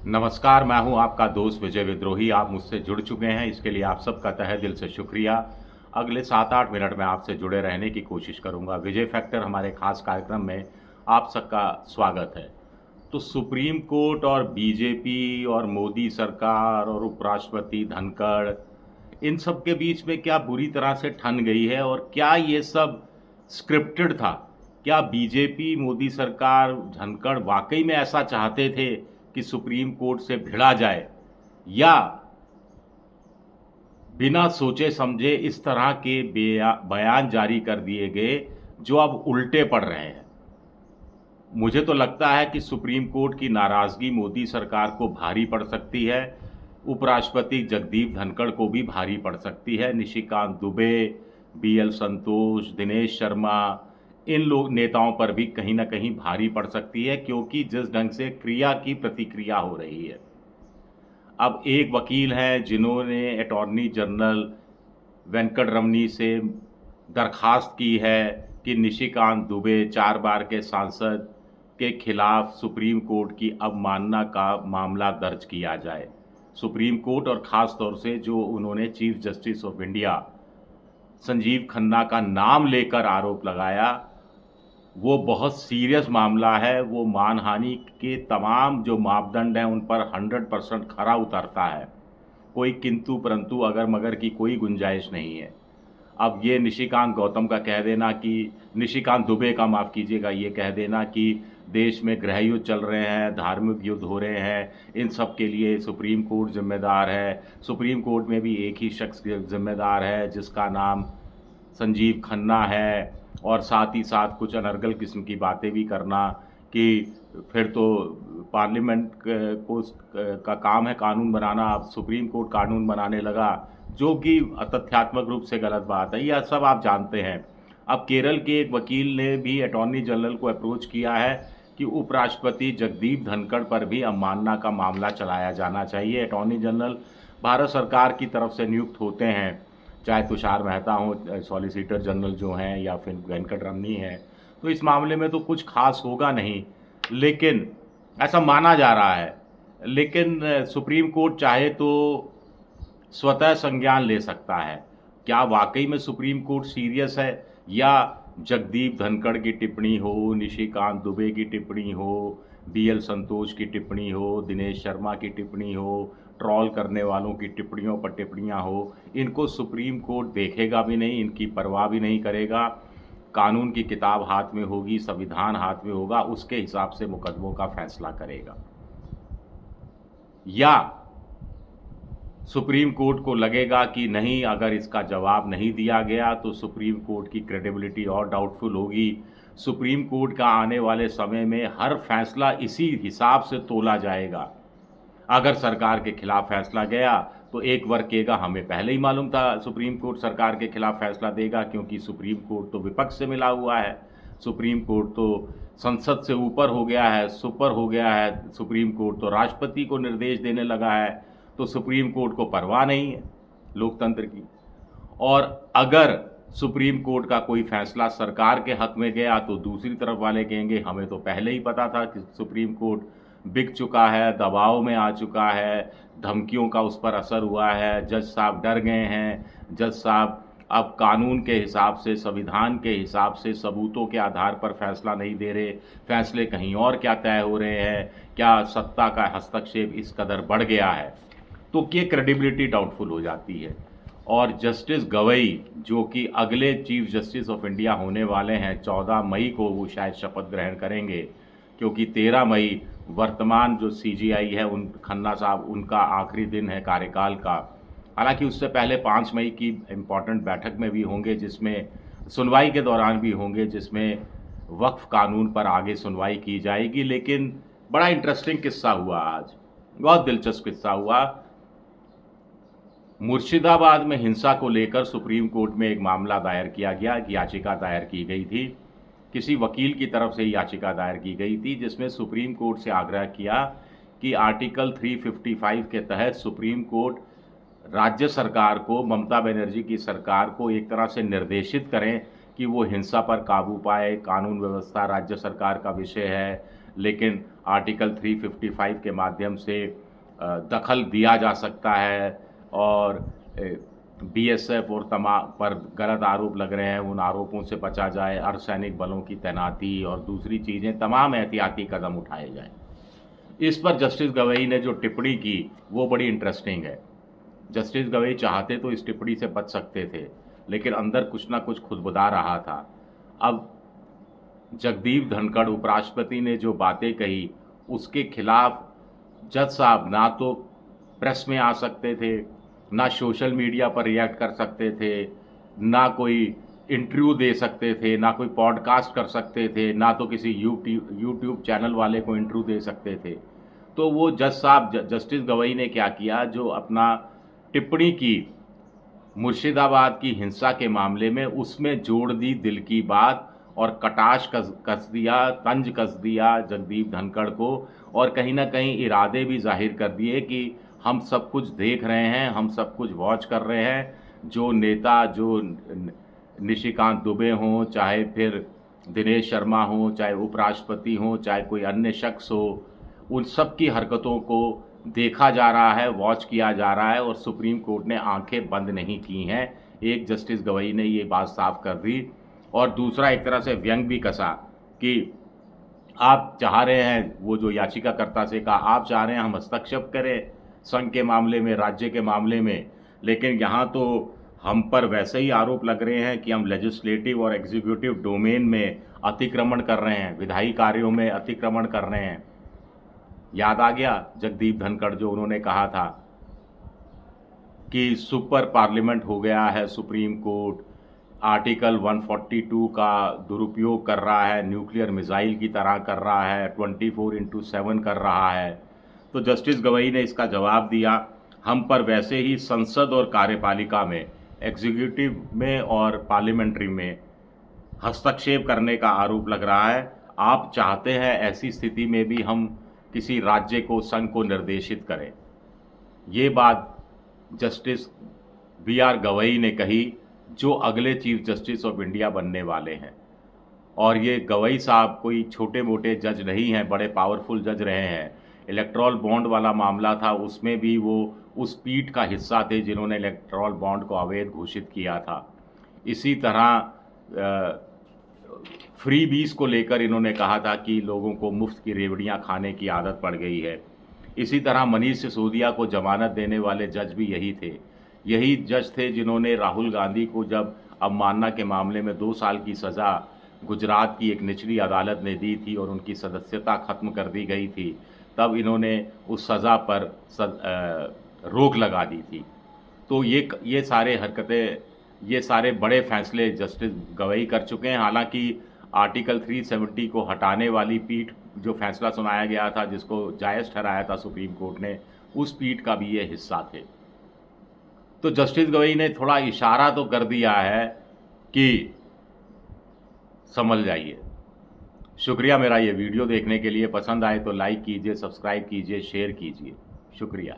नमस्कार, मैं हूं आपका दोस्त विजय विद्रोही। आप मुझसे जुड़ चुके हैं, इसके लिए आप सबका तहे दिल से शुक्रिया। अगले 7-8 मिनट में आपसे जुड़े रहने की कोशिश करूंगा। विजय फैक्टर हमारे खास कार्यक्रम में आप सबका स्वागत है। तो सुप्रीम कोर्ट और बीजेपी और मोदी सरकार और उपराष्ट्रपति धनखड़, इन सब के बीच में क्या बुरी तरह से ठन गई है और क्या ये सब स्क्रिप्टेड था? क्या बीजेपी, मोदी सरकार, धनखड़ वाकई में ऐसा चाहते थे कि सुप्रीम कोर्ट से भिड़ा जाए, या बिना सोचे समझे इस तरह के बयान जारी कर दिए गए जो अब उल्टे पड़ रहे हैं? मुझे तो लगता है कि सुप्रीम कोर्ट की नाराज़गी मोदी सरकार को भारी पड़ सकती है, उपराष्ट्रपति जगदीप धनखड़ को भी भारी पड़ सकती है, निशिकांत दुबे, बीएल संतोष, दिनेश शर्मा, इन लोग नेताओं पर भी कहीं ना कहीं भारी पड़ सकती है, क्योंकि जिस ढंग से क्रिया की प्रतिक्रिया हो रही है। अब एक वकील हैं जिन्होंने अटॉर्नी जनरल वेंकट रमनी से दरखास्त की है कि निशिकांत दुबे 4 बार के सांसद के खिलाफ सुप्रीम कोर्ट की अवमानना का मामला दर्ज किया जाए। सुप्रीम कोर्ट और ख़ास तौर से जो उन्होंने chief justice of India Sanjeev Khanna का नाम लेकर आरोप लगाया, वो बहुत सीरियस मामला है। वो मानहानि के तमाम जो मापदंड हैं उन पर 100% खरा उतरता है। कोई किंतु परंतु अगर मगर की कोई गुंजाइश नहीं है। अब ये निशिकांत गौतम का कह देना कि निशिकांत दुबे का, माफ़ कीजिएगा, ये कह देना कि देश में गृह युद्ध चल रहे हैं, धार्मिक युद्ध हो रहे हैं, इन सब के लिए सुप्रीम कोर्ट जिम्मेदार है। सुप्रीम कोर्ट में भी एक ही शख्स जिम्मेदार है जिसका नाम संजीव खन्ना है, और साथ ही साथ कुछ अनर्गल किस्म की बातें भी करना कि फिर तो पार्लियामेंट को का काम है कानून बनाना, अब सुप्रीम कोर्ट कानून बनाने लगा, जो कि तथ्यात्मक रूप से गलत बात है। यह सब आप जानते हैं। अब केरल के एक वकील ने भी अटॉर्नी जनरल को अप्रोच किया है कि उपराष्ट्रपति जगदीप धनखड़ पर भी अवमानना का मामला चलाया जाना चाहिए। अटॉर्नी जनरल भारत सरकार की तरफ से नियुक्त होते हैं, चाहे तुषार मेहता हो, सॉलिसिटर जनरल जो हैं, या फिर वेंकट रमनी हैं। तो इस मामले में तो कुछ खास होगा नहीं, लेकिन ऐसा माना जा रहा है। लेकिन सुप्रीम कोर्ट चाहे तो स्वतः संज्ञान ले सकता है। क्या वाकई में सुप्रीम कोर्ट सीरियस है, या जगदीप धनखड़ की टिप्पणी हो, निशिकांत दुबे की टिप्पणी हो, बीएल संतोष की टिप्पणी हो, दिनेश शर्मा की टिप्पणी हो, ट्रॉल करने वालों की टिप्पणियों पर टिप्पणियाँ हो, इनको सुप्रीम कोर्ट देखेगा भी नहीं, इनकी परवाह भी नहीं करेगा। कानून की किताब हाथ में होगी, संविधान हाथ में होगा, उसके हिसाब से मुकदमों का फैसला करेगा। या सुप्रीम कोर्ट को लगेगा कि नहीं, अगर इसका जवाब नहीं दिया गया तो सुप्रीम कोर्ट की क्रेडिबिलिटी और डाउटफुल होगी। सुप्रीम कोर्ट का आने वाले समय में हर फैसला इसी हिसाब से तोला जाएगा। अगर सरकार के खिलाफ फैसला गया तो एक वर्ग कहेगा हमें पहले ही मालूम था सुप्रीम कोर्ट सरकार के खिलाफ फैसला देगा, क्योंकि सुप्रीम कोर्ट तो विपक्ष से मिला हुआ है, सुप्रीम कोर्ट तो संसद से ऊपर हो गया है, सुपर हो गया है, सुप्रीम कोर्ट तो राष्ट्रपति को निर्देश देने लगा है, तो सुप्रीम कोर्ट को परवाह नहीं है लोकतंत्र की। और अगर सुप्रीम कोर्ट का कोई फैसला सरकार के हक में गया तो दूसरी तरफ वाले कहेंगे हमें तो पहले ही पता था कि सुप्रीम कोर्ट बिक चुका है, दबाव में आ चुका है, धमकियों का उस पर असर हुआ है, जज साहब डर गए हैं, जज साहब अब कानून के हिसाब से, संविधान के हिसाब से, सबूतों के आधार पर फैसला नहीं दे रहे, फैसले कहीं और क्या तय हो रहे हैं, क्या सत्ता का हस्तक्षेप इस कदर बढ़ गया है, तो ये क्रेडिबिलिटी डाउटफुल हो जाती है। और जस्टिस गवई, जो कि अगले चीफ जस्टिस ऑफ इंडिया होने वाले हैं, 14 मई को वो शायद शपथ ग्रहण करेंगे, क्योंकि 13 मई वर्तमान जो सीजीआई है उन खन्ना साहब, उनका आखिरी दिन है कार्यकाल का। हालांकि उससे पहले 5 मई की इम्पॉर्टेंट बैठक में भी होंगे, जिसमें सुनवाई के दौरान भी होंगे, जिसमें वक्फ कानून पर आगे सुनवाई की जाएगी। लेकिन बड़ा इंटरेस्टिंग किस्सा हुआ आज, बहुत दिलचस्प किस्सा हुआ। मुर्शिदाबाद में हिंसा को लेकर सुप्रीम कोर्ट में एक मामला दायर किया गया, एक याचिका दायर की गई थी, किसी वकील की तरफ से याचिका दायर की गई थी, जिसमें सुप्रीम कोर्ट से आग्रह किया कि आर्टिकल 355 के तहत सुप्रीम कोर्ट राज्य सरकार को, ममता बनर्जी की सरकार को एक तरह से निर्देशित करें कि वो हिंसा पर काबू पाए। कानून व्यवस्था राज्य सरकार का विषय है, लेकिन आर्टिकल 355 के माध्यम से दखल दिया जा सकता है और बीएसएफ और तमाम पर गलत आरोप लग रहे हैं, उन आरोपों से बचा जाए, अर्धसैनिक बलों की तैनाती और दूसरी चीज़ें, तमाम एहतियाती कदम उठाए जाएं। इस पर जस्टिस गवई ने जो टिप्पणी की वो बड़ी इंटरेस्टिंग है। जस्टिस गवई चाहते तो इस टिप्पणी से बच सकते थे, लेकिन अंदर कुछ ना कुछ खुदबुदा रहा था। अब जगदीप धनखड़ उपराष्ट्रपति ने जो बातें कही उसके खिलाफ जज साहब ना तो प्रेस में आ सकते थे, ना सोशल मीडिया पर रिएक्ट कर सकते थे, ना कोई इंटरव्यू दे सकते थे, ना कोई पॉडकास्ट कर सकते थे, ना तो किसी यूट्यूब चैनल वाले को इंटरव्यू दे सकते थे। तो वो जज साहब जस्टिस गवई ने क्या किया, जो अपना टिप्पणी की मुर्शिदाबाद की हिंसा के मामले में, उसमें जोड़ दी दिल की बात और कटाश कस दिया, तंज कस दिया जगदीप धनखड़ को, और कहीं ना कहीं इरादे भी जाहिर कर दिए कि हम सब कुछ देख रहे हैं, हम सब कुछ वॉच कर रहे हैं। जो नेता, जो निशिकांत दुबे हों, चाहे फिर दिनेश शर्मा हों, चाहे उपराष्ट्रपति हों, चाहे कोई अन्य शख्स हो, उन सब की हरकतों को देखा जा रहा है, वॉच किया जा रहा है और सुप्रीम कोर्ट ने आंखें बंद नहीं की हैं। एक जस्टिस गवई ने ये बात साफ कर दी और दूसरा एक तरह से व्यंग भी कसा कि आप चाह रहे हैं, वो जो याचिकाकर्ता से कहा, आप चाह रहे हैं हम हस्तक्षेप करें संघ के मामले में, राज्य के मामले में, लेकिन यहाँ तो हम पर वैसे ही आरोप लग रहे हैं कि हम लेजिस्लेटिव और एग्जीक्यूटिव डोमेन में अतिक्रमण कर रहे हैं, विधायी कार्यों में अतिक्रमण कर रहे हैं। याद आ गया जगदीप धनखड़ जो उन्होंने कहा था कि सुपर पार्लियामेंट हो गया है सुप्रीम कोर्ट, आर्टिकल 142 का दुरुपयोग कर रहा है, न्यूक्लियर मिसाइल की तरह कर रहा है, 24/7 कर रहा है। तो जस्टिस गवई ने इसका जवाब दिया, हम पर वैसे ही संसद और कार्यपालिका में, एग्जीक्यूटिव में और पार्लियामेंट्री में हस्तक्षेप करने का आरोप लग रहा है। आप चाहते हैं ऐसी स्थिति में भी हम किसी राज्य को, संघ को निर्देशित करें। ये बात जस्टिस BR गवई ने कही, जो अगले चीफ जस्टिस ऑफ इंडिया बनने वाले हैं। और ये गवई साहब कोई छोटे मोटे जज नहीं हैं, बड़े पावरफुल जज रहे हैं। इलेक्ट्रल बॉन्ड वाला मामला था, उसमें भी वो उस पीठ का हिस्सा थे जिन्होंने इलेक्ट्रल बॉन्ड को अवैध घोषित किया था। इसी तरह फ्री बीस को लेकर इन्होंने कहा था कि लोगों को मुफ्त की रेवड़ियां खाने की आदत पड़ गई है। इसी तरह मनीष सिसोदिया को जमानत देने वाले जज भी यही थे। यही जज थे जिन्होंने राहुल गांधी को जब अवमानना के मामले में 2 साल की सज़ा गुजरात की एक निचली अदालत ने दी थी और उनकी सदस्यता ख़त्म कर दी गई थी, तब इन्होंने उस सज़ा पर रोक लगा दी थी। तो ये सारे हरकतें, ये सारे बड़े फैसले जस्टिस गवई कर चुके हैं। हालांकि आर्टिकल 370 को हटाने वाली पीठ जो फैसला सुनाया गया था, जिसको जायज़ ठहराया था सुप्रीम कोर्ट ने, उस पीठ का भी ये हिस्सा थे। तो जस्टिस गवई ने थोड़ा इशारा तो कर दिया है कि समझ जाइए। शुक्रिया मेरा ये वीडियो देखने के लिए। पसंद आए तो लाइक कीजिए, सब्सक्राइब कीजिए, शेयर कीजिए। शुक्रिया।